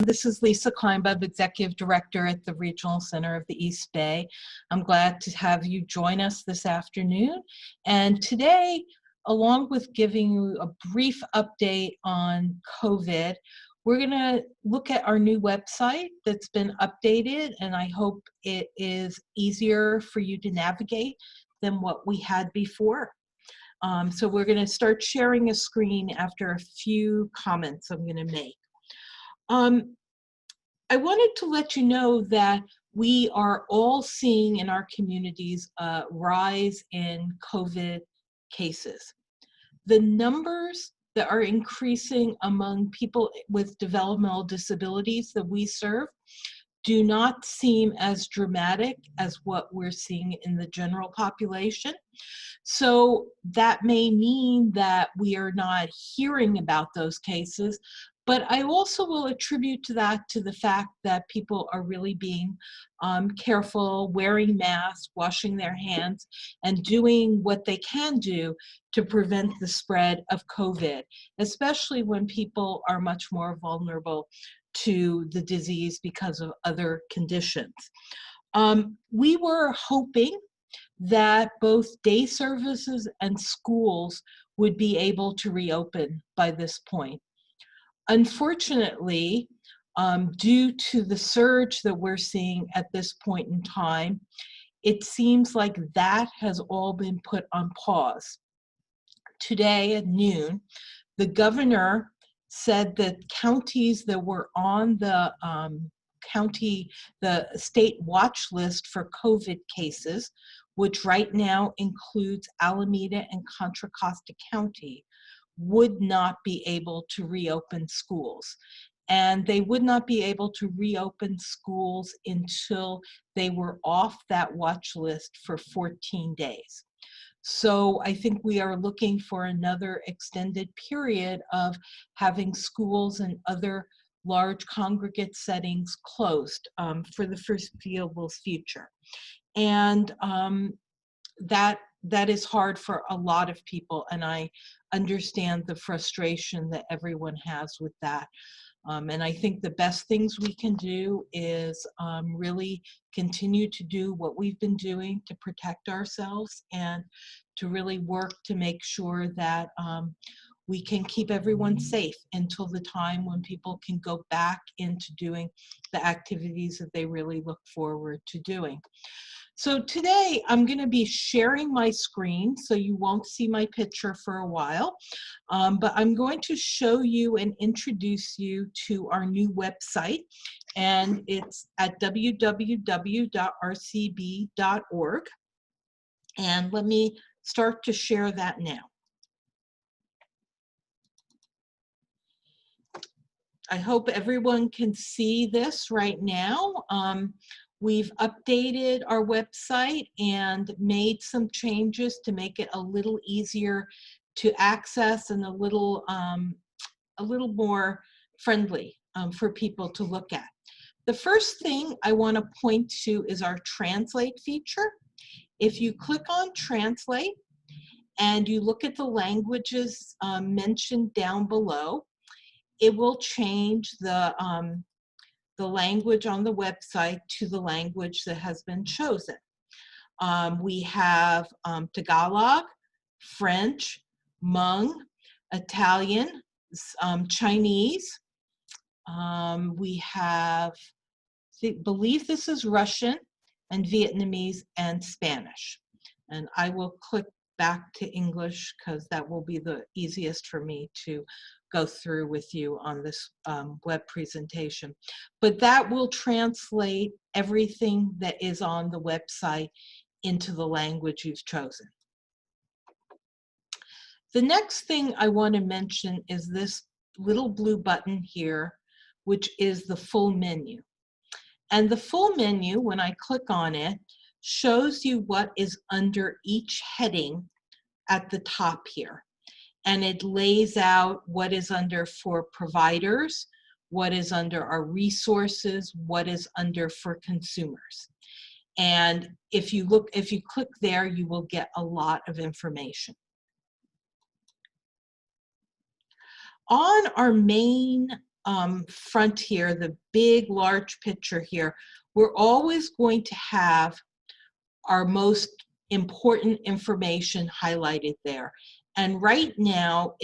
This is Lisa Kleinbub, Executive Director at the Regional Center of the East Bay. I'm glad to have you join us this afternoon. And today, along with giving you a brief update on COVID, we're going to look at our new website that's been updated, and I hope it is easier for you to navigate than what we had before. So we're going to start sharing a screen after a few comments I'm going to make. I wanted to let you know that we are all seeing in our communities a rise in COVID cases. The numbers that are increasing among people with developmental disabilities that we serve do not seem as dramatic as what we're seeing in the general population. So that may mean that we are not hearing about those cases, but I also will attribute to that to the fact that people are really being careful, wearing masks, washing their hands, and doing what they can do to prevent the spread of COVID, especially when people are much more vulnerable to the disease because of other conditions. We were hoping that both day services and schools would be able to reopen by this point. Unfortunately, due to the surge that we're seeing at this point in time, it seems like that has all been put on pause. Today at noon, the governor said that counties that were on the state watch list for COVID cases, which right now includes Alameda and Contra Costa County, would not be able to reopen schools. And they would not be able to reopen schools until they were off that watch list for 14 days. So I think we are looking for another extended period of having schools and other large congregate settings closed for the foreseeable future. And that is hard for a lot of people, and I understand the frustration that everyone has with that. And I think the best things we can do is really continue to do what we've been doing to protect ourselves and to really work to make sure that we can keep everyone safe until the time when people can go back into doing the activities that they really look forward to doing. So today I'm going to be sharing my screen, so you won't see my picture for a while, but I'm going to show you and introduce you to our new website, and it's at www.rcb.org, and let me start to share that now. I hope everyone can see this right now. We've updated our website and made some changes to make it a little easier to access and a little more friendly for people to look at. The first thing I want to point to is our Translate feature. If you click on Translate and you look at the languages mentioned down below, it will change the language on the website to the language that has been chosen. We have Tagalog, French, Hmong, Italian, Chinese. We have, I believe this is Russian, and Vietnamese and Spanish. And I will click back to English because that will be the easiest for me to go through with you on this web presentation. But that will translate everything that is on the website into the language you've chosen. The next thing I want to mention is this little blue button here, which is the full menu. And the full menu, when I click on it, shows you what is under each heading at the top here. And it lays out what is under for providers, what is under our resources, what is under for consumers. And if you click there, you will get a lot of information. On our main front here, the big, large picture here, we're always going to have our most important information highlighted there. And right now,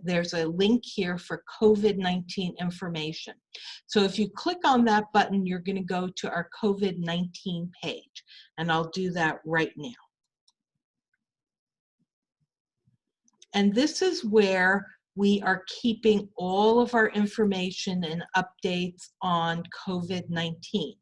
there's a link here for COVID-19 information. So if you click on that button, you're going to go to our COVID-19 page. And I'll do that right now. And this is where we are keeping all of our information and updates on COVID-19.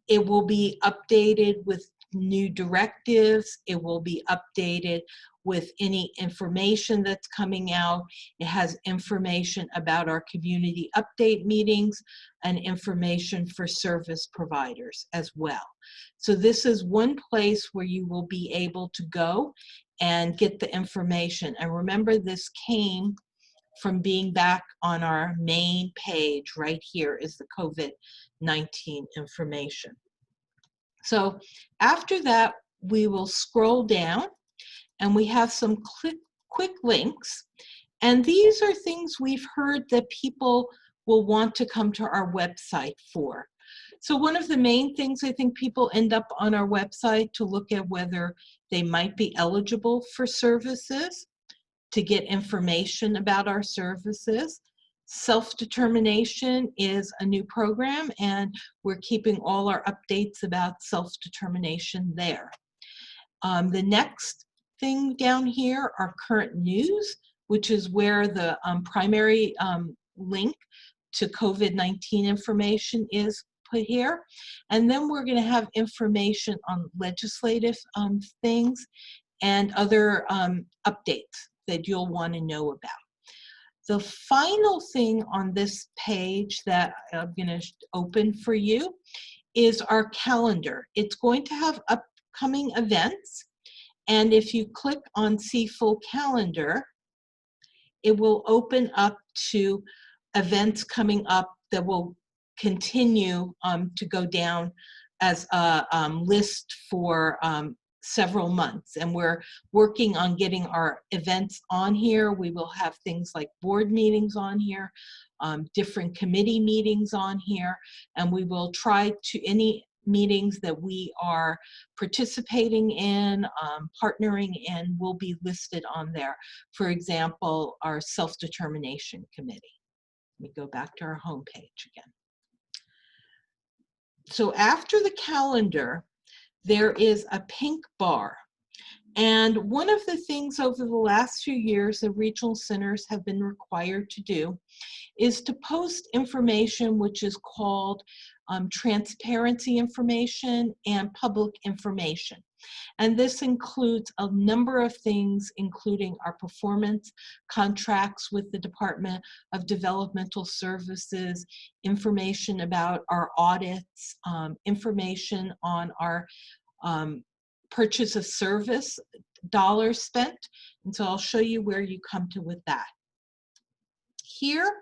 It will be updated with new directives. It will be updated with any information that's coming out. It has information about our community update meetings and information for service providers as well. So this is one place where you will be able to go and get the information. And remember, this came from being back on our main page. Right here is the COVID-19 information. So after that, we will scroll down and we have some quick links. And these are things we've heard that people will want to come to our website for. So one of the main things I think people end up on our website to look at whether they might be eligible for services, to get information about our services. Self-determination is a new program, and we're keeping all our updates about self-determination there. The next thing down here are current news, which is where the primary link to COVID-19 information is put here. And then we're going to have information on legislative things and other updates that you'll want to know about. The final thing on this page that I'm going to open for you is our calendar. It's going to have upcoming events, and if you click on See Full Calendar, it will open up to events coming up that will continue to go down as a list for several months. And we're working on getting our events on here. We will have things like board meetings on here, different committee meetings on here, and we will try to, any meetings that we are participating in, partnering in, will be listed on there. For example, our self-determination committee. Let me go back to our home page again. So after the calendar, there is a pink bar. And one of the things over the last few years that regional centers have been required to do is to post information which is called transparency information and public information. And this includes a number of things, including our performance contracts with the Department of Developmental Services, information about our audits, information on our purchase of service dollars spent. And so I'll show you where you come to with that. Here,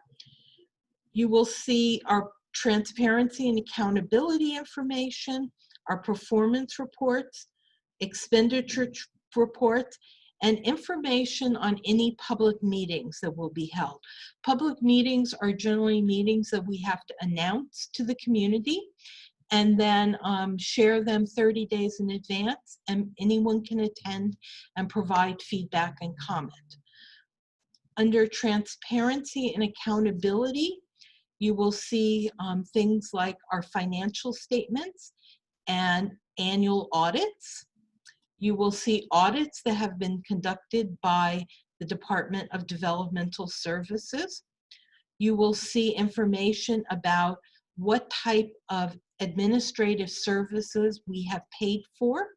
you will see our transparency and accountability information, our performance reports, expenditure reports, and information on any public meetings that will be held. Public meetings are generally meetings that we have to announce to the community and then share them 30 days in advance, and anyone can attend and provide feedback and comment. Under transparency and accountability, you will see things like our financial statements and annual audits. You will see audits that have been conducted by the Department of Developmental Services. You will see information about what type of administrative services we have paid for,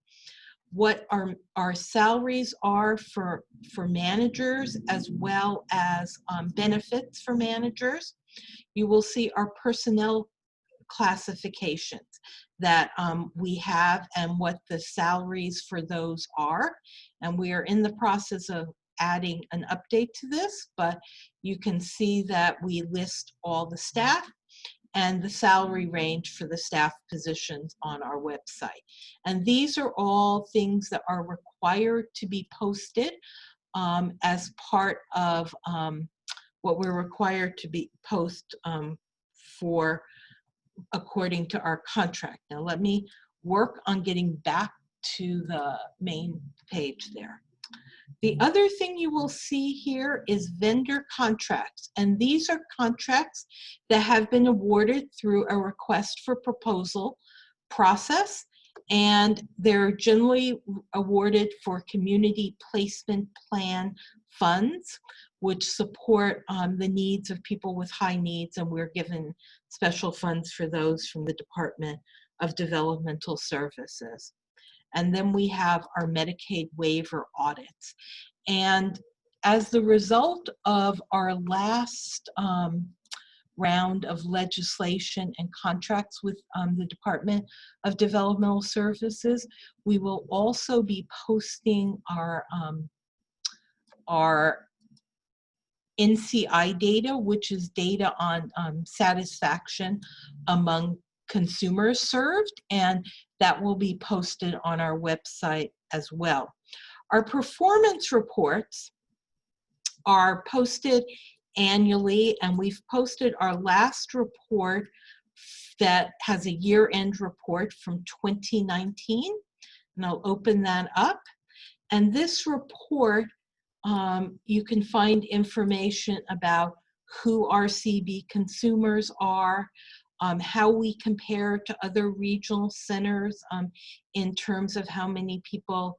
what our salaries are for managers, as well as benefits for managers. You will see our personnel classifications that we have and what the salaries for those are. And we are in the process of adding an update to this, but you can see that we list all the staff and the salary range for the staff positions on our website. And these are all things that are required to be posted as part of what we're required to be post for according to our contract. Now let me work on getting back to the main page there. The other thing you will see here is vendor contracts, and these are contracts that have been awarded through a request for proposal process, and they're generally awarded for community placement plan funds, which support the needs of people with high needs, and we're given special funds for those from the Department of Developmental Services. And then we have our Medicaid waiver audits. And as the result of our last round of legislation and contracts with the Department of Developmental Services, we will also be posting our NCI data, which is data on satisfaction among consumers served, and that will be posted on our website as well. Our performance reports are posted annually, and we've posted our last report that has a year-end report from 2019, and I'll open that up. And this report, you can find information about who RCB consumers are, how we compare to other regional centers in terms of how many people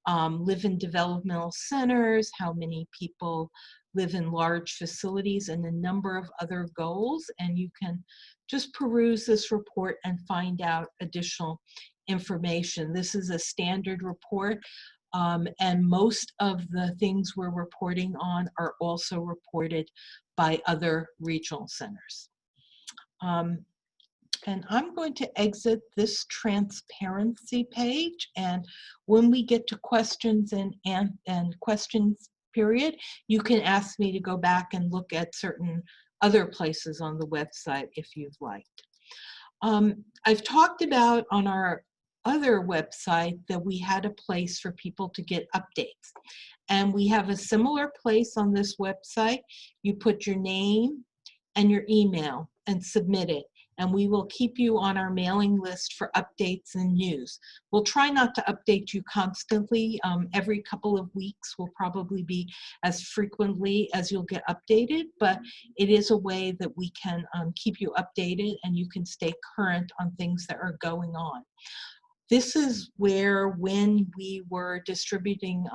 live in developmental centers, how many people live in large facilities, and a number of other goals. And you can just peruse this report and find out additional information. This is a standard report, and most of the things we're reporting on are also reported by other regional centers. And I'm going to exit this transparency page, and when we get to questions and questions period, you can ask me to go back and look at certain other places on the website if you'd like. I've talked about on our other website that we had a place for people to get updates, and we have a similar place on this website. You put your name and your email and submit it, and we will keep you on our mailing list for updates and news. We'll try not to update you constantly. Every couple of weeks will probably be as frequently as you'll get updated, but it is a way that we can keep you updated and you can stay current on things that are going on. This is where, when we were distributing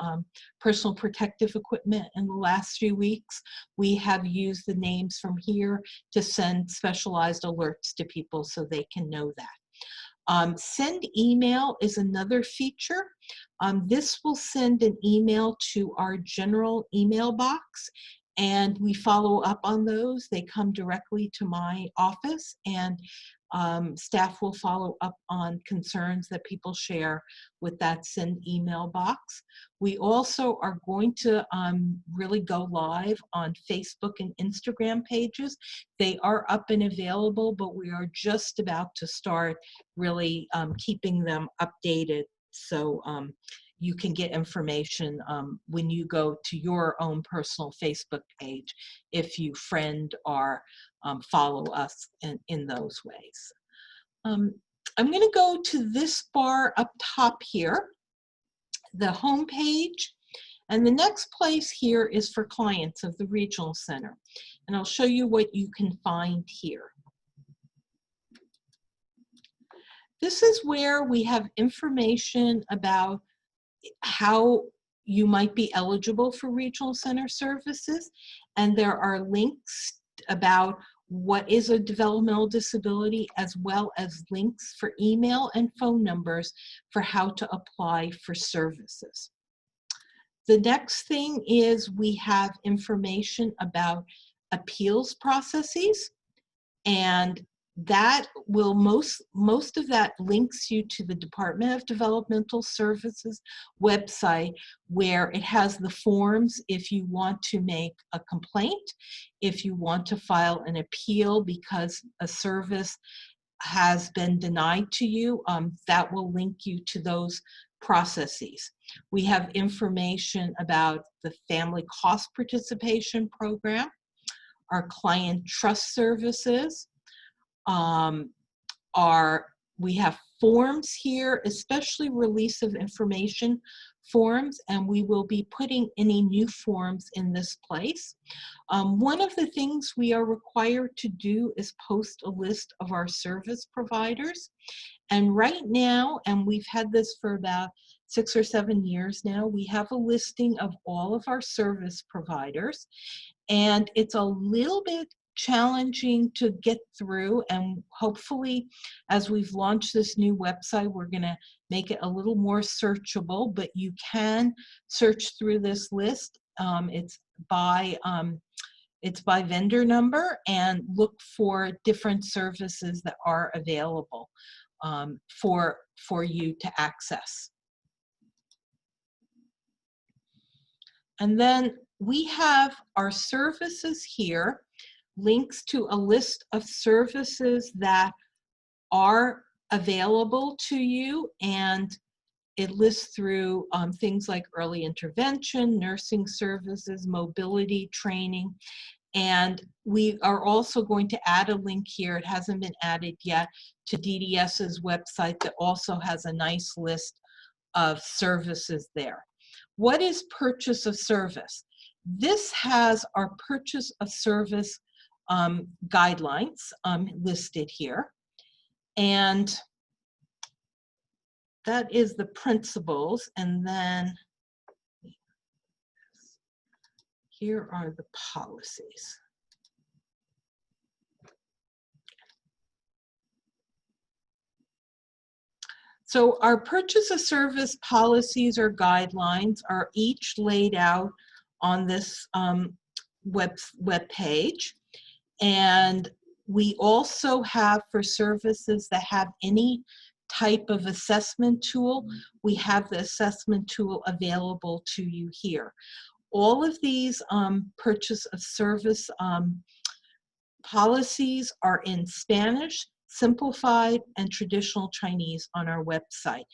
personal protective equipment in the last few weeks, we have used the names from here to send specialized alerts to people so they can know that. Send email is another feature. This will send an email to our general email box, and we follow up on those. They come directly to my office, and staff will follow up on concerns that people share with that send email box. We also are going to really go live on Facebook and Instagram pages. They are up and available, but we are just about to start really keeping them updated, so you can get information when you go to your own personal Facebook page if you friend or follow us in those ways. I'm going to go to this bar up top here, the home page, and the next place here is for clients of the Regional Center. And I'll show you what you can find here. This is where we have information about how you might be eligible for Regional Center services, and there are links about what is a developmental disability, as well as links for email and phone numbers for how to apply for services. The next thing is we have information about appeals processes, and that will most of that links you to the Department of Developmental Services website, where it has the forms if you want to make a complaint, if you want to file an appeal because a service has been denied to you, that will link you to those processes. We have information about the Family Cost Participation Program. our client trust services, we have forms here, especially release of information forms, and we will be putting any new forms in this place. One of the things we are required to do is post a list of our service providers. And right now, and we've had this for about 6 or 7 years now, we have a listing of all of our service providers. And it's a little bit challenging to get through, and hopefully as we've launched this new website, we're going to make it a little more searchable, but you can search through this list. It's by vendor number and look for different services that are available for you to access. And then we have our services here, links to a list of services that are available to you, and it lists through things like early intervention, nursing services, mobility training, and we are also going to add a link here, it hasn't been added yet, to DDS's website that also has a nice list of services there. What is purchase of service? This has our purchase of service guidelines listed here. And that is the principles. And then here are the policies. So our purchase of service policies or guidelines are each laid out on this web page. And we also have, for services that have any type of assessment tool, we have the assessment tool available to you here. All of these purchase of service policies are in Spanish, simplified, and traditional Chinese on our website.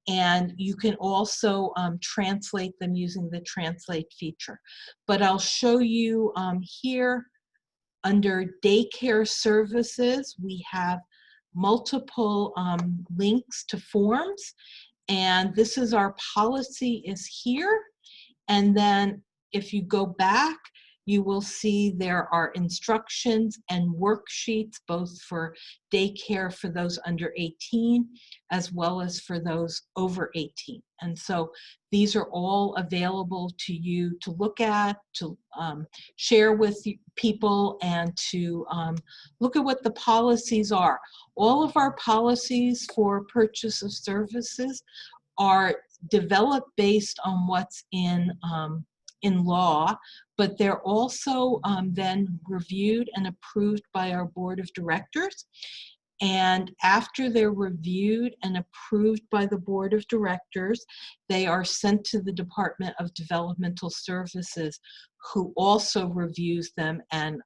And you can also translate them using the translate feature. But I'll show you here under daycare services, we have multiple links to forms. And this is our policy is here. And then if you go back, you will see there are instructions and worksheets, both for daycare for those under 18, as well as for those over 18. And so these are all available to you to look at, to share with people, and to look at what the policies are. All of our policies for purchase of services are developed based on what's in law, but they're also then reviewed and approved by our board of directors. And after they're reviewed and approved by the board of directors, they are sent to the Department of Developmental Services, who also reviews them and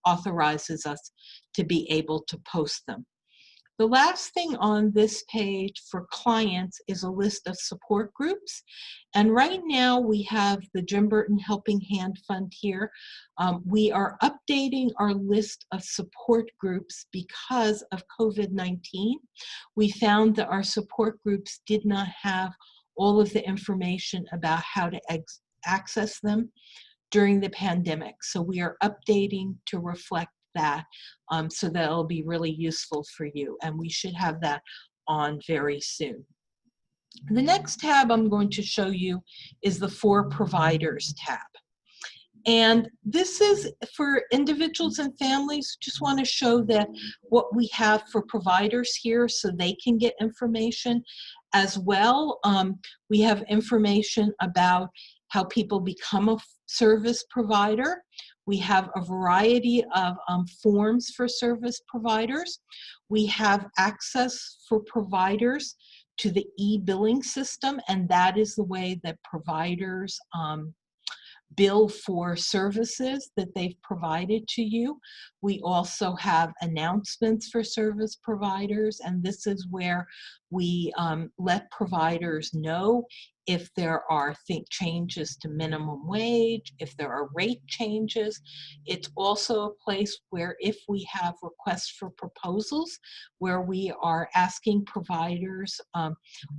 authorizes us to be able to post them. The last thing on this page for clients is a list of support groups. And right now we have the Jim Burton Helping Hand Fund here. We are updating our list of support groups because of COVID-19. We found that our support groups did not have all of the information about how to access them during the pandemic. So we are updating to reflect that, so that it'll be really useful for you, and we should have that on very soon. The next tab I'm going to show you is the For Providers tab. And this is for individuals and families. Just want to show that what we have for providers here so they can get information as well. We have information about how people become a service provider. We have a variety of forms for service providers. We have access for providers to the e-billing system, and that is the way that providers bill for services that they've provided to you. We also have announcements for service providers, and this is where we let providers know if there are changes to minimum wage, if there are rate changes. It's also a place where if we have requests for proposals, where we are asking providers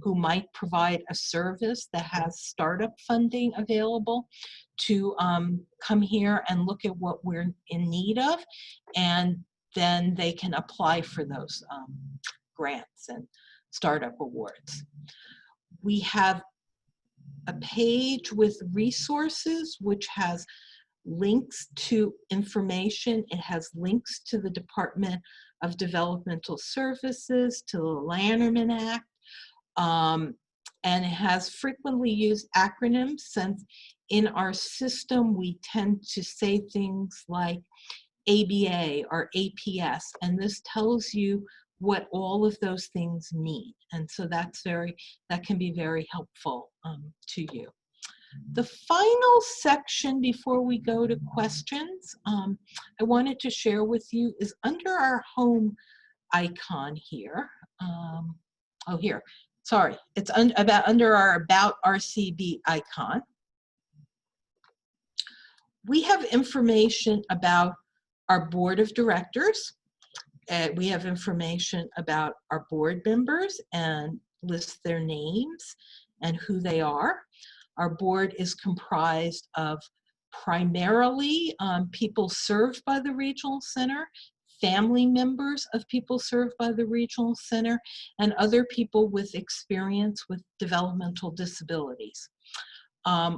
who might provide a service that has startup funding available to come here and look at what we're in need of, and then they can apply for those grants and startup awards. We have a page with resources which has links to information. It has links to the Department of Developmental Services, to the Lanterman Act, and it has frequently used acronyms, since in our system we tend to say things like ABA or APS, and this tells you what all of those things mean. And so that can be very helpful to you. The final section before we go to questions, I wanted to share with you is under our home icon here. Oh, here, sorry, it's under our About RCB icon. We have information about our board of directors. We have information about our board members and list their names and who they are. Our board is comprised of primarily people served by the Regional Center, family members of people served by the Regional Center, and other people with experience with developmental disabilities.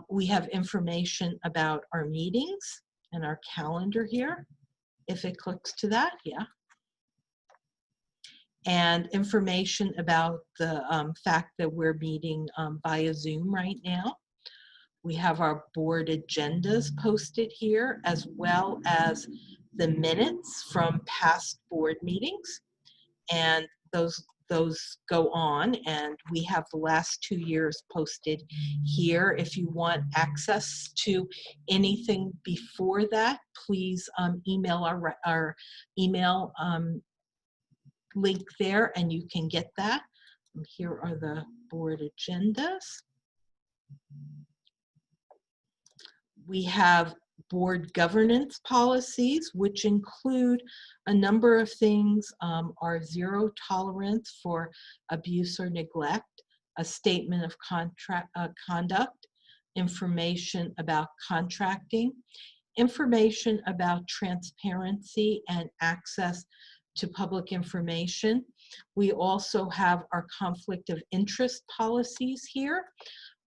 We have information about our meetings and our calendar here, if it clicks to that, yeah. And information about the fact that we're meeting via Zoom right now. We have our board agendas posted here, as well as the minutes from past board meetings. And those go on, and we have the last 2 years posted here. If you want access to anything before that, please email our email link there, and you can get that. And here are the board agendas. We have board governance policies, which include a number of things. Our zero tolerance for abuse or neglect, a statement of conduct, information about contracting, information about transparency and access to public information. We also have our conflict of interest policies here,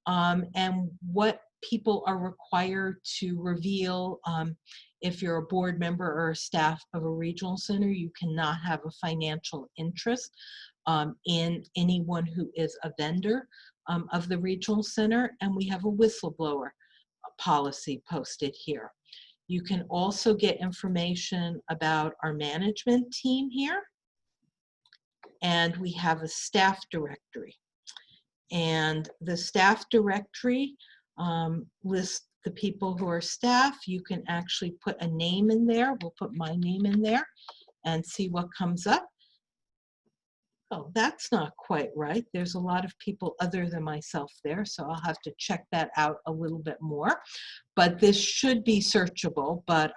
and what people are required to reveal. If you're a board member or a staff of a regional center, you cannot have a financial interest in anyone who is a vendor of the regional center, and we have a whistleblower policy posted here. You can also get information about our management team here, and we have a staff directory. And the staff directory lists the people who are staff. You can actually put a name in there. We'll put my name in there and see what comes up. Oh, that's not quite right. There's a lot of people other than myself there, so I'll have to check that out a little bit more. But this should be searchable, but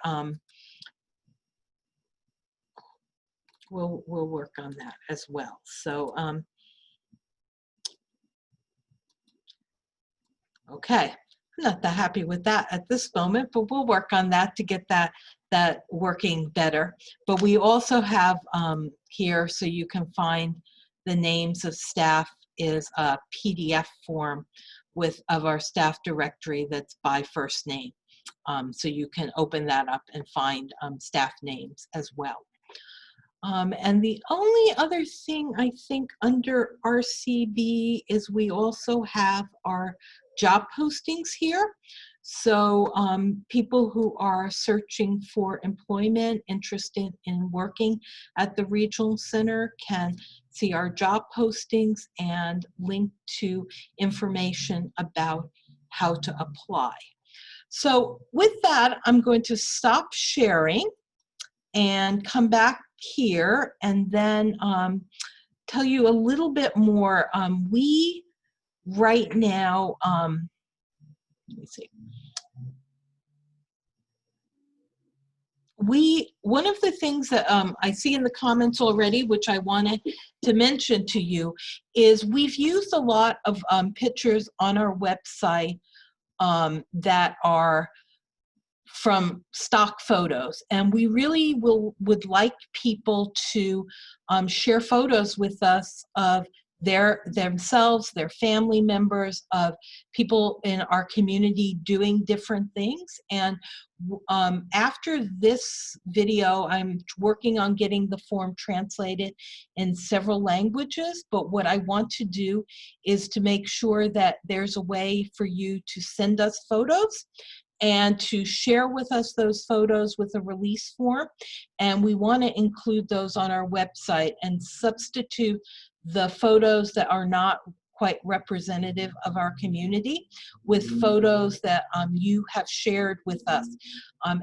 we'll work on that as well. So, okay, I'm not that happy with that at this moment, but we'll work on that to get that working better. But we also have here, so you can find the names of staff, is a PDF form of our staff directory that's by first name. So you can open that up and find staff names as well. And the only other thing I think under RCB is we also have our job postings here. So people who are searching for employment, interested in working at the regional center, can see our job postings and link to information about how to apply. So with that, I'm going to stop sharing and come back here and then tell you a little bit more. We right now, let me see. One of the things that I see in the comments already, which I wanted to mention to you, is we've used a lot of pictures on our website that are from stock photos, and we really would like people to share photos with us of themselves, their family members, of people in our community doing different things. And after this video, I'm working on getting the form translated in several languages, but what I want to do is to make sure that there's a way for you to send us photos and to share with us those photos with a release form. And we want to include those on our website and substitute the photos that are not quite representative of our community with photos that you have shared with us.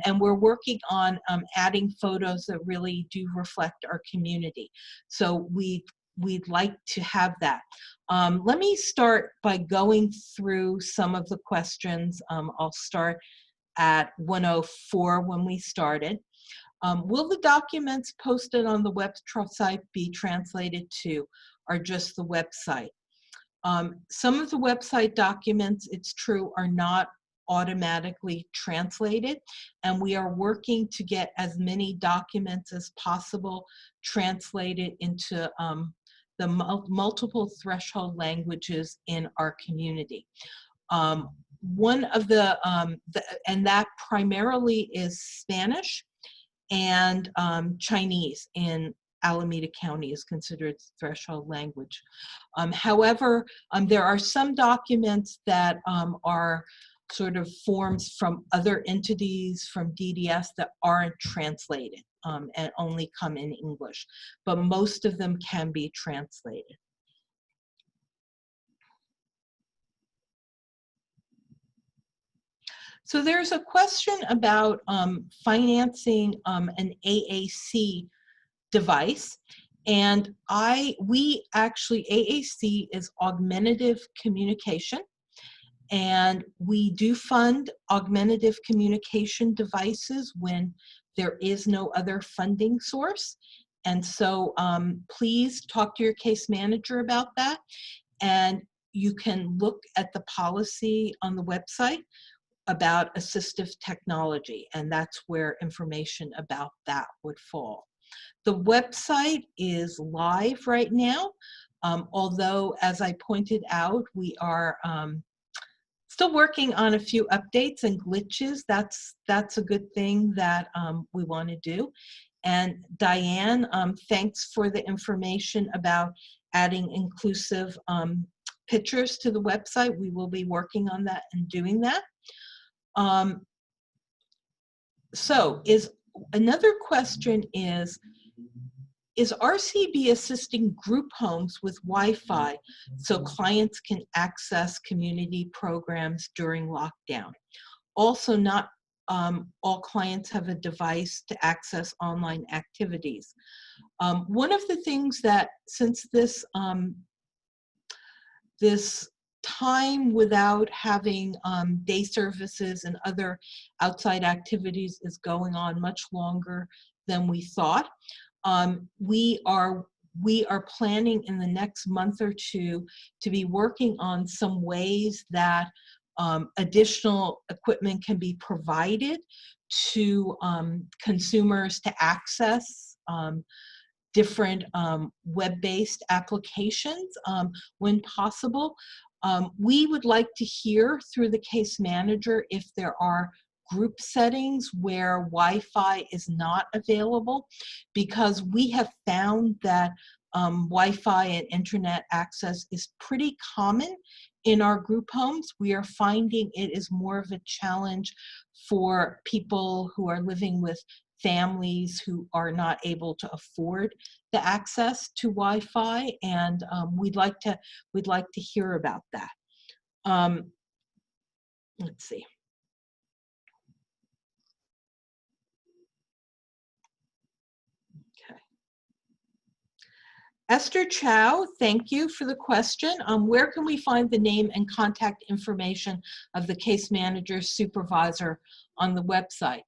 And we're working on adding photos that really do reflect our community. So we'd like to have that. Let me start by going through some of the questions. I'll start at 104 when we started. Will the documents posted on the website be translated to, or just the website? Some of the website documents, it's true, are not automatically translated, and we are working to get as many documents as possible translated into the multiple threshold languages in our community. One of and that primarily is Spanish, and Chinese in Alameda County is considered threshold language. However, there are some documents that are sort of forms from other entities from DDS that aren't translated and only come in English, but most of them can be translated. So there's a question about financing an AAC device, and we actually, AAC is augmentative communication, and we do fund augmentative communication devices when there is no other funding source. And so please talk to your case manager about that, and you can look at the policy on the website about assistive technology, and that's where information about that would fall. The website is live right now, although, as I pointed out, we are still working on a few updates and glitches. That's a good thing that we want to do. And Diane, thanks for the information about adding inclusive pictures to the website. We will be working on that and doing that. So another question is RCB assisting group homes with Wi-Fi so clients can access community programs during lockdown? Also, not all clients have a device to access online activities. One of the things that, since this time without having day services and other outside activities is going on much longer than we thought, we are planning in the next month or two to be working on some ways that additional equipment can be provided to consumers to access different web-based applications when possible. We would like to hear through the case manager if there are group settings where Wi-Fi is not available, because we have found that Wi-Fi and internet access is pretty common in our group homes. We are finding it is more of a challenge for people who are living with families who are not able to afford the access to Wi-Fi, and we'd like to hear about that. Let's see. Esther Chow, thank you for the question. Where can we find the name and contact information of the case manager supervisor on the website?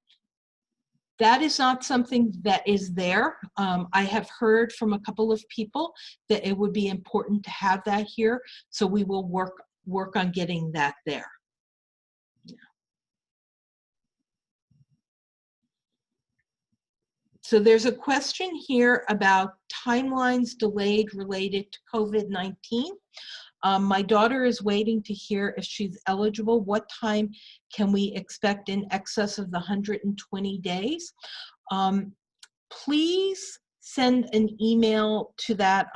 That is not something that is there. I have heard from a couple of people that it would be important to have that here, so we will work on getting that there. So there's a question here about timelines delayed related to COVID-19. My daughter is waiting to hear if she's eligible. What time can we expect in excess of the 120 days? Please send an email to that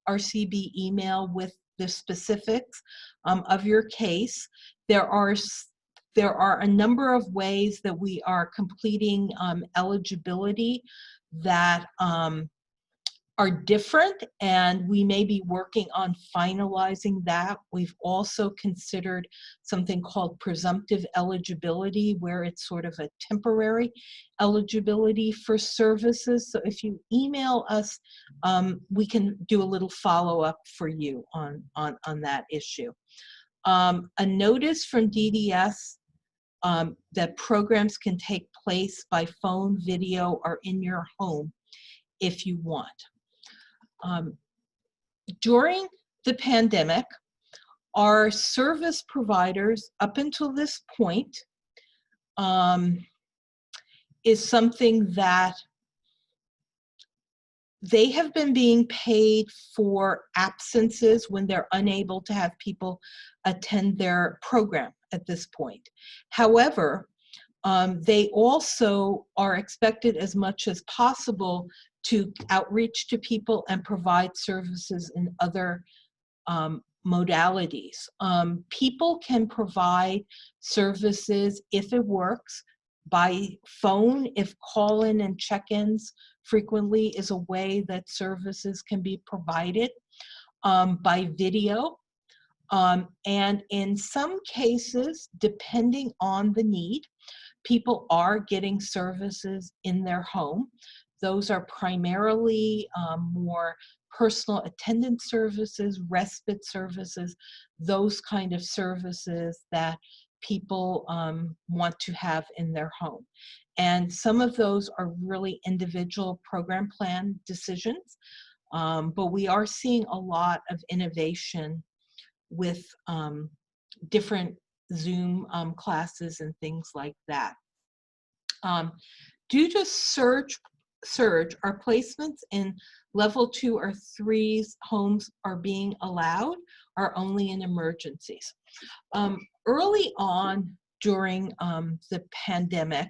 RCB email with the specifics of your case. There are a number of ways that we are completing eligibility that are different, and we may be working on finalizing that. We've also considered something called presumptive eligibility, where it's sort of a temporary eligibility for services. So if you email us, we can do a little follow-up for you on that issue. A notice from DDS that programs can take place by phone, video, or in your home if you want. During the pandemic, our service providers, up until this point, is something that they have been being paid for absences when they're unable to have people attend their program at this point. However, they also are expected as much as possible to outreach to people and provide services in other modalities. People can provide services, if it works, by phone, if call-in and check-ins frequently is a way that services can be provided, by video. And in some cases, depending on the need, people are getting services in their home. Those are primarily more personal attendance services, respite services, those kind of services that people want to have in their home. And some of those are really individual program plan decisions, but we are seeing a lot of innovation with different Zoom classes and things like that. Due to surge, our placements in level 2 or 3's homes are being allowed, are only in emergencies. Early on during the pandemic,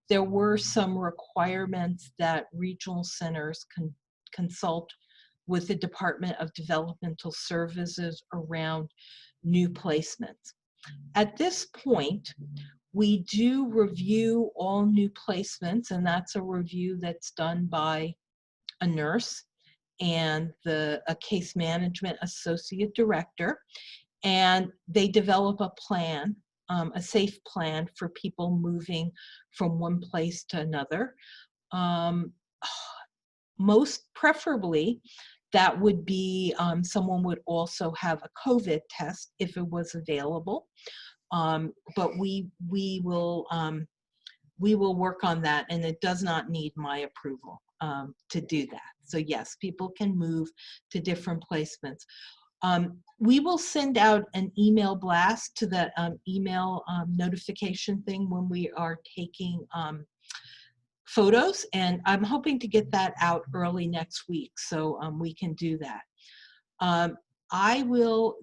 there were some requirements that regional centers consult with the Department of Developmental Services around new placements. At this point, we do review all new placements, and that's a review that's done by a nurse and a case management associate director, and they develop a plan, a safe plan for people moving from one place to another. Most preferably, that would be someone would also have a COVID test if it was available. But we will work on that, and it does not need my approval to do that. So yes, people can move to different placements. We will send out an email blast to the email notification thing when we are taking photos, and I'm hoping to get that out early next week, so we can do that.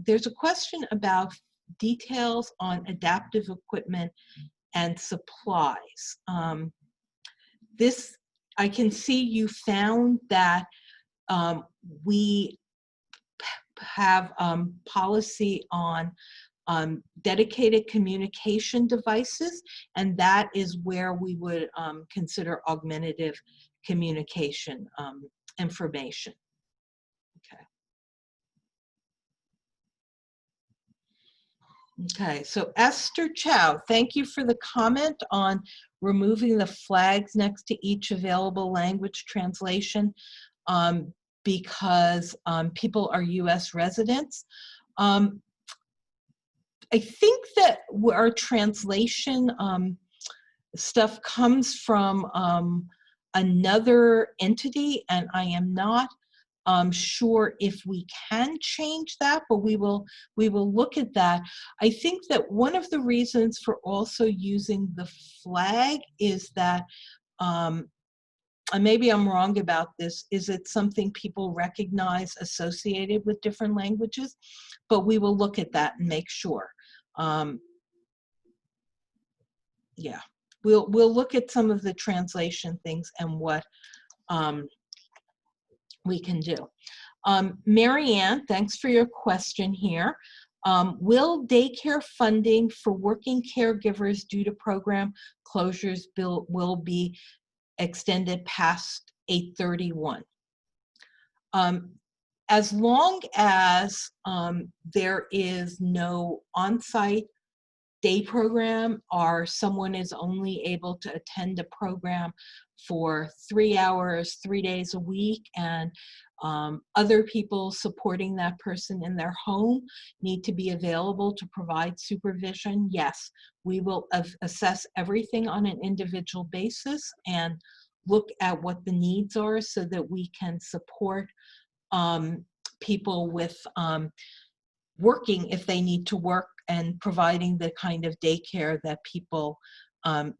There's a question about details on adaptive equipment and supplies. I can see you found that we have policy on dedicated communication devices, and that is where we would consider augmentative communication information. Okay, so Esther Chow, thank you for the comment on removing the flags next to each available language translation. because people are US residents. I think that our translation stuff comes from another entity, and I am not sure if we can change that, but we will look at that. I think that one of the reasons for also using the flag is that, and maybe I'm wrong about this, is it something people recognize associated with different languages? But we will look at that and make sure. Yeah, we'll look at some of the translation things and what we can do. Marianne, thanks for your question here. Will daycare funding for working caregivers due to program closures will be extended past 8/31? As long as there is no on-site day program, or someone is only able to attend a program for 3 hours, 3 days a week, and other people supporting that person in their home need to be available to provide supervision, yes, we will assess everything on an individual basis and look at what the needs are so that we can support people with working if they need to work, and providing the kind of daycare that people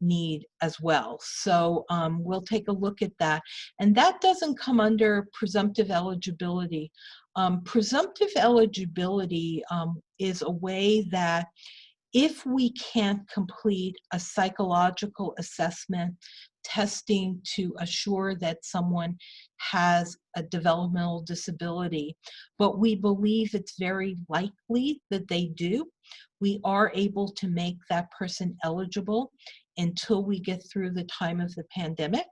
need as well. So we'll take a look at that. And that doesn't come under presumptive eligibility. Presumptive eligibility is a way that if we can't complete a psychological assessment testing to assure that someone has a developmental disability, but we believe it's very likely that they do, we are able to make that person eligible until we get through the time of the pandemic,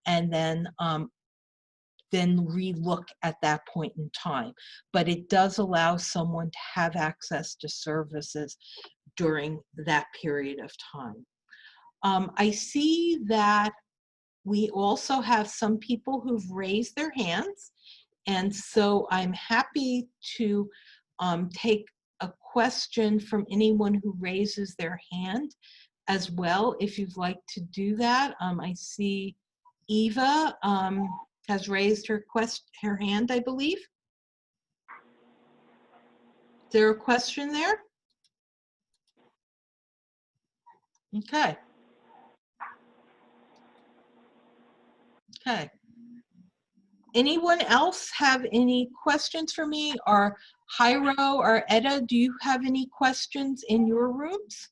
and then re-look at that point in time. But it does allow someone to have access to services during that period of time. I see that we also have some people who've raised their hands, and so I'm happy to take a question from anyone who raises their hand as well, if you'd like to do that. I see Eva has raised her hand, I believe. Is there a question there? Okay. Okay. Anyone else have any questions for me? Or Jairo or Etta, do you have any questions in your rooms?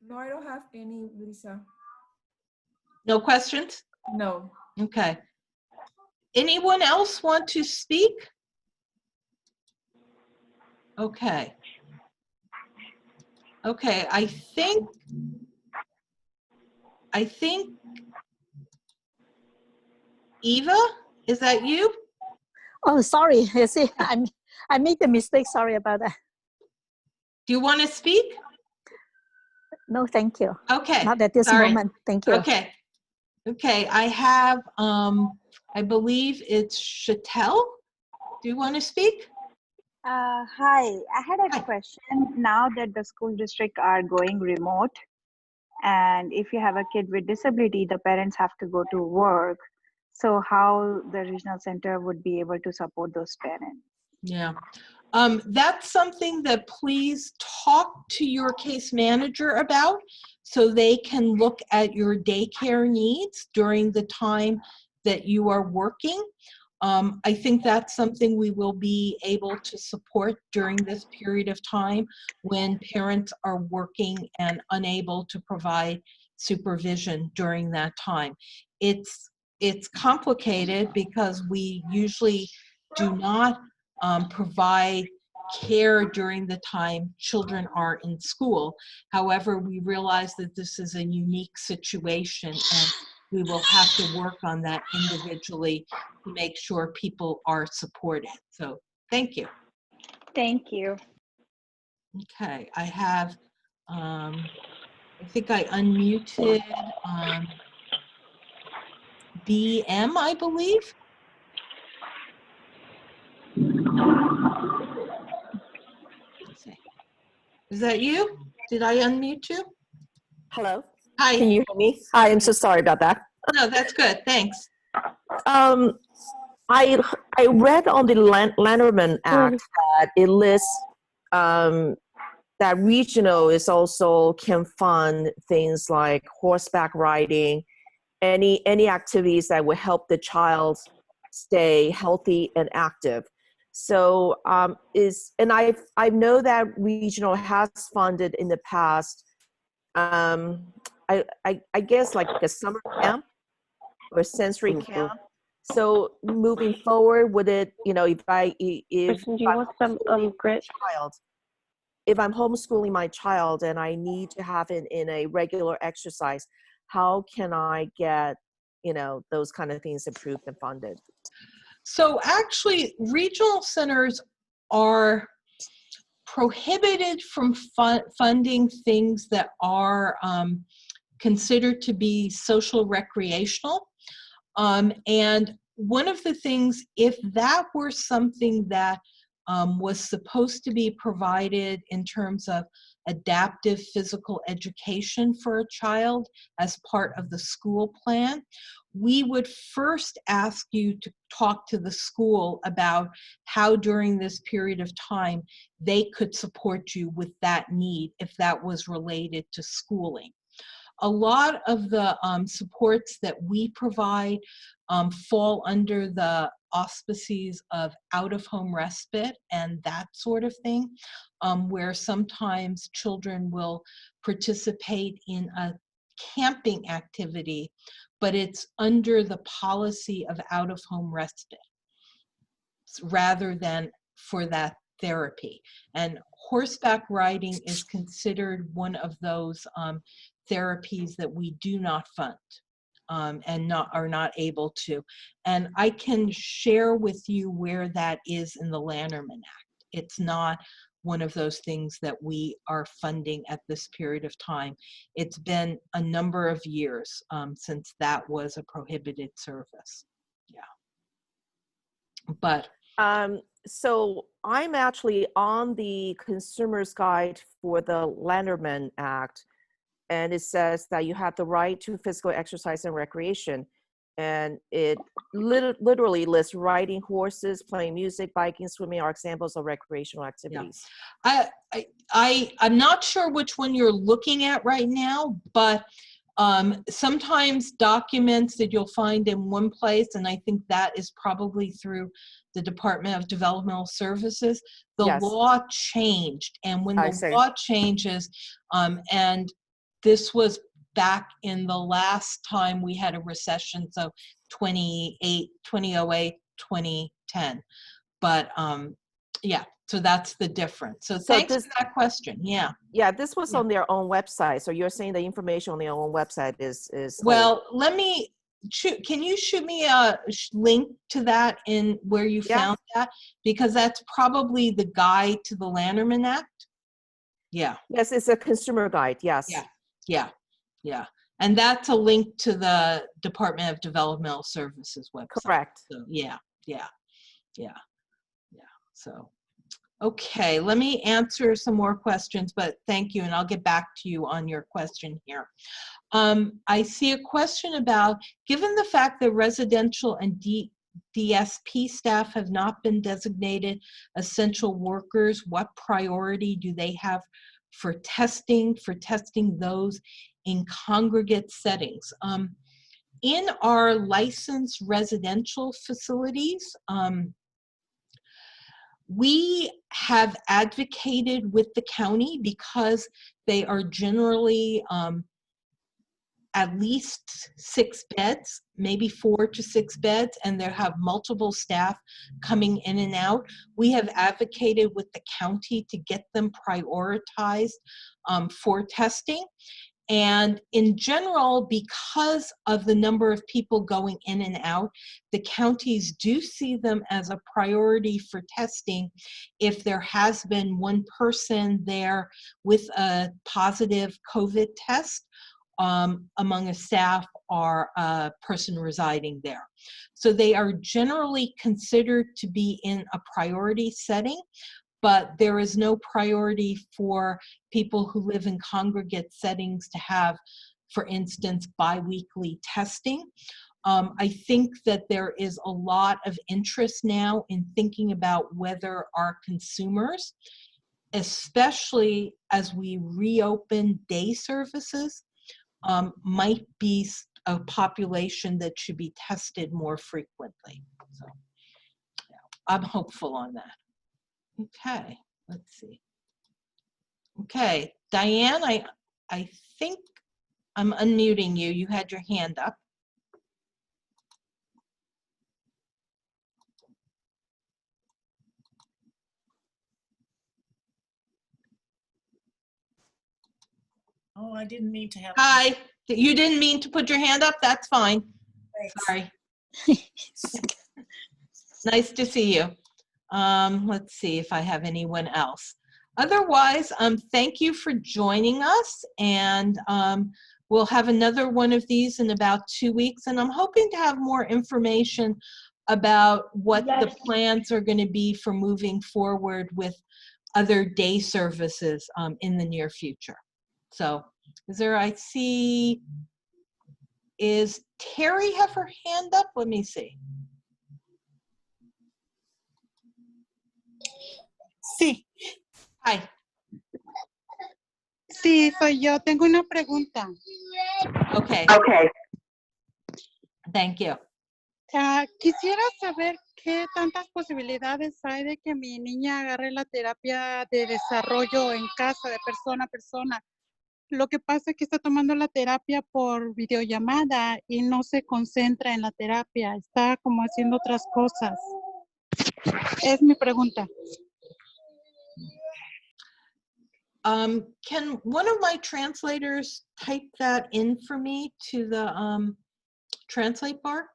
No, I don't have any, Lisa. No questions? No. Okay. Anyone else want to speak? Okay. Okay, I think Eva, is that you? Oh, sorry. You see, I made the mistake. Sorry about that. Do you want to speak? No, thank you. Okay. Not at this moment. Thank you. Okay. Okay, I have, I believe it's Chatelle. Do you want to speak? Hi, I had a question. Now that the school district are going remote, and if you have a kid with disability, the parents have to go to work. So how the regional center would be able to support those parents? Yeah, that's something that please talk to your case manager about, so they can look at your daycare needs during the time that you are working. I think that's something we will be able to support during this period of time when parents are working and unable to provide supervision during that time. It's complicated because we usually do not provide care during the time children are in school. However, we realize that this is a unique situation, and we will have to work on that individually to make sure people are supported. So thank you. Thank you. Okay, I have, I think I unmuted BM, I believe. Let's see. Is that you? Did I unmute you? Hello, Hi. can you hear me? Hi, I'm so sorry about that. No, that's good. Thanks. Um, I read on the Lanterman Act that it lists that regional is also can fund things like horseback riding, any activities that would help the child stay healthy and active. So I know that regional has funded in the past. I guess like a summer camp or sensory camp. So moving forward, would it, if Kristen, do you I'm want some homeschooling my grit? child, if I'm homeschooling my child and I need to have it in a regular exercise, how can I get, those kind of things approved and funded? So actually, regional centers are prohibited from funding things that are considered to be social recreational. And one of the things, if that were something that was supposed to be provided in terms of adaptive physical education for a child as part of the school plan, we would first ask you to talk to the school about how during this period of time they could support you with that need if that was related to schooling. A lot of the supports that we provide fall under the auspices of out-of-home respite and that sort of thing, where sometimes children will participate in a camping activity, but it's under the policy of out-of-home respite rather than for that therapy. And horseback riding is considered one of those therapies that we do not fund and are not able to. And I can share with you where that is in the Lanterman Act. It's not one of those things that we are funding at this period of time. It's been a number of years since that was a prohibited service. Yeah. But So I'm actually on the consumer's guide for the Lanterman Act, and it says that you have the right to physical exercise and recreation. And it literally lists riding horses, playing music, biking, swimming are examples of recreational activities. I'm not sure which one you're looking at right now, but sometimes documents that you'll find in one place, and I think that is probably through the Department of Developmental Services, the Yes. law changed. And when I the see. law changes, and this was back in the last time we had a recession, so 2008, 2010. But yeah, so that's the difference. So thanks for that question. Yeah. Yeah, this was Yeah. on their own website. So you're saying the information on their own website is Well, let me can you shoot me a link to that in where you found that? Because that's probably the guide to the Lanterman Act. Yeah. Yes, it's a consumer guide. Yes. Yeah. And that's a link to the Department of Developmental Services website. Correct. So yeah. So, okay, let me answer some more questions, but thank you, and I'll get back to you on your question here. I see a question about, given the fact that residential and DSP staff have not been designated essential workers, what priority do they have for testing those in congregate settings? In our licensed residential facilities, we have advocated with the county because they are generally at least 6 beds, maybe 4 to 6 beds, and they have multiple staff coming in and out. We have advocated with the county to get them prioritized for testing. And in general, because of the number of people going in and out, the counties do see them as a priority for testing if there has been one person there with a positive COVID test, among a staff or a person residing there. So they are generally considered to be in a priority setting, but there is no priority for people who live in congregate settings to have, for instance, biweekly testing. I think that there is a lot of interest now in thinking about whether our consumers, especially as we reopen day services, might be a population that should be tested more frequently. So yeah, I'm hopeful on that. Okay, let's see. Okay, Diane, I think I'm unmuting you. You had your hand up. Oh, I didn't mean to have. Hi, you didn't mean to put your hand up? That's fine. Thanks. Sorry. Nice to see you. Let's see if I have anyone else. Otherwise, thank you for joining us, and we'll have another one of these in about 2 weeks, and I'm hoping to have more information about what the plans are going to be for moving forward with other day services in the near future. So I see, is Terry have her hand up? Let me see. Sí, Hi. sí, soy yo. Tengo una pregunta. Okay. Thank you. Quisiera saber qué tantas posibilidades hay de que mi niña agarre la terapia de desarrollo en casa, de persona a persona. Lo que pasa es que está tomando la terapia por videollamada y no se concentra en la terapia. Está como haciendo otras cosas. Es mi pregunta. Can one of my translators type that in for me to the translate bar?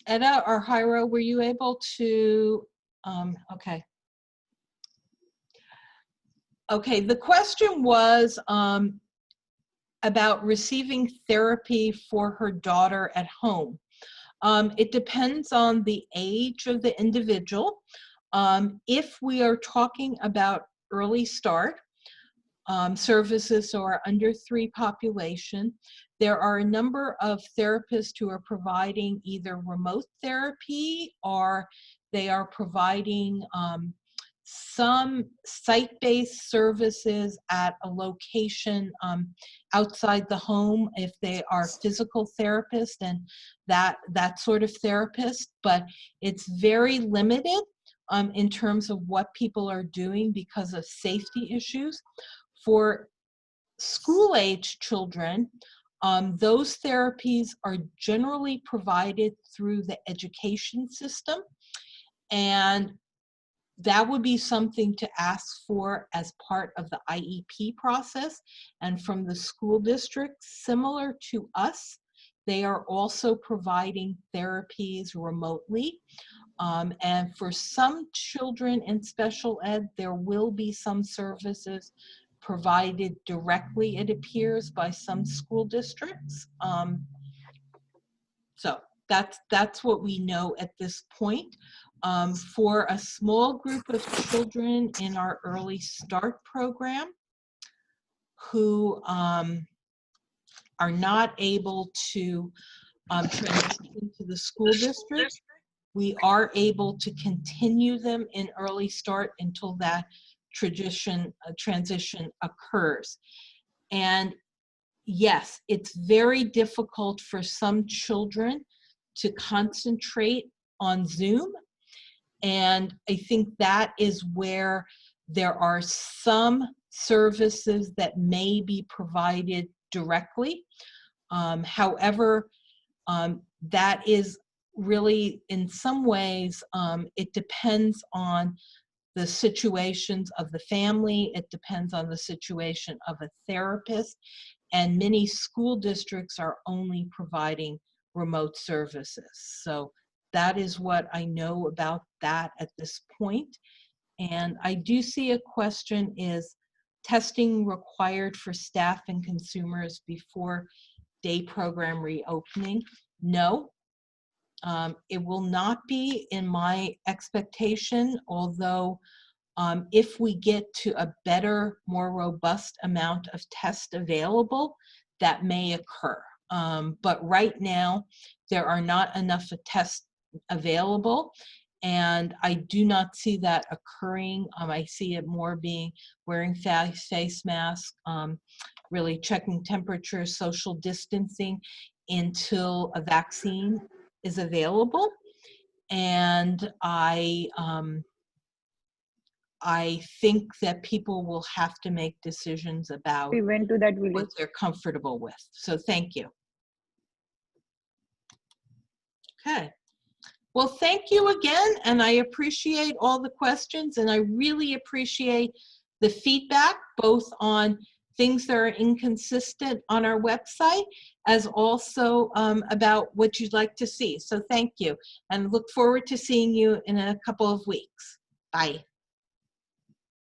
Edda or Hyro, were you able to, okay. Okay, the question was about receiving therapy for her daughter at home. It depends on the age of the individual. If we are talking about early start services or under 3 population, there are a number of therapists who are providing either remote therapy or they are providing some site-based services at a location outside the home if they are physical therapists and that sort of therapist, but it's very limited in terms of what people are doing because of safety issues. For school-age children, those therapies are generally provided through the education system, and that would be something to ask for as part of the IEP process. And from the school district, similar to us, they are also providing therapies remotely. And for some children in special ed, there will be some services provided directly, it appears, by some school districts. So that's what we know at this point. For a small group of children in our Early Start program who are not able to transition to the school district, we are able to continue them in Early Start until that transition occurs. And yes, it's very difficult for some children to concentrate on Zoom. And I think that is where there are some services that may be provided directly. However, that is really, in some ways, it depends on the situations of the family. It depends on the situation of a therapist. And many school districts are only providing remote services. So that is what I know about that at this point. And I do see a question, is testing required for staff and consumers before day program reopening? No, it will not be in my expectation, although if we get to a better, more robust amount of tests available, that may occur. But right now, there are not enough tests available, and I do not see that occurring. I see it more being wearing face masks, really checking temperature, social distancing until a vaccine is available. And I think that people will have to make decisions about We went to that village. what they're comfortable with. So thank you. Okay. Well, thank you again, and I appreciate all the questions, and I really appreciate the feedback, both on things that are inconsistent on our website, as also about what you'd like to see. So thank you, and look forward to seeing you in a couple of weeks. Bye.